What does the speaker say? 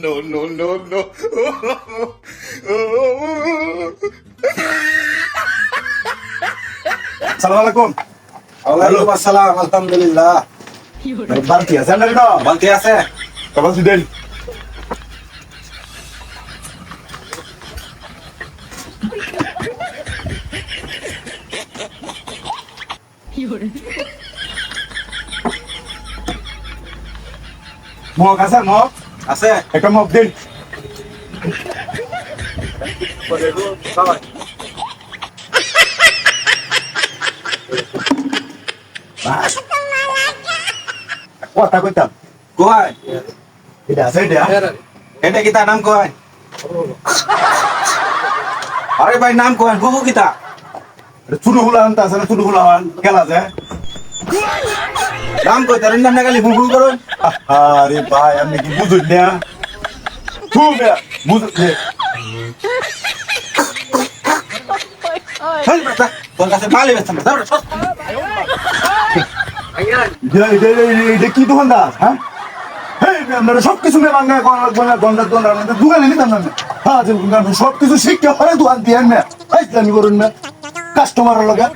no, no, no, no. আসসালামু আলাইকুম। ওয়ালাইকুম আসসালাম, আলহামদুলিল্লাহ। বালতি আছে না রেডো? বালতি আছে? বালতি দেন। মগ আছে মগ? আছে? একটা মগ দেন। কথা কইতাম। কয় এটা আছে এটা? এটা কি তার নাম কয়? আরে ভাই নাম কয়, বহু কিতা চুরু হুলান তা আছে না, চুরু হুলান খেলা যায়। নাম কয়, তার নাম না খালি ভুল করো। আরে ভাই আপনি কি বুঝুন না? তুমি বুঝুন হেই বেটা, তোর কাছে মালি বেচতাম না, দাও রে, সর। এটা কি দোকানদার? হ্যাঁ আপনারা সবকিছু বাংলা গন্ডার দোকান দোকানে নিতাম না। হ্যাঁ সবকিছু শিখতে পারে দোকান দিয়ে না ইসলামি করুন না কাস্টমারের লগে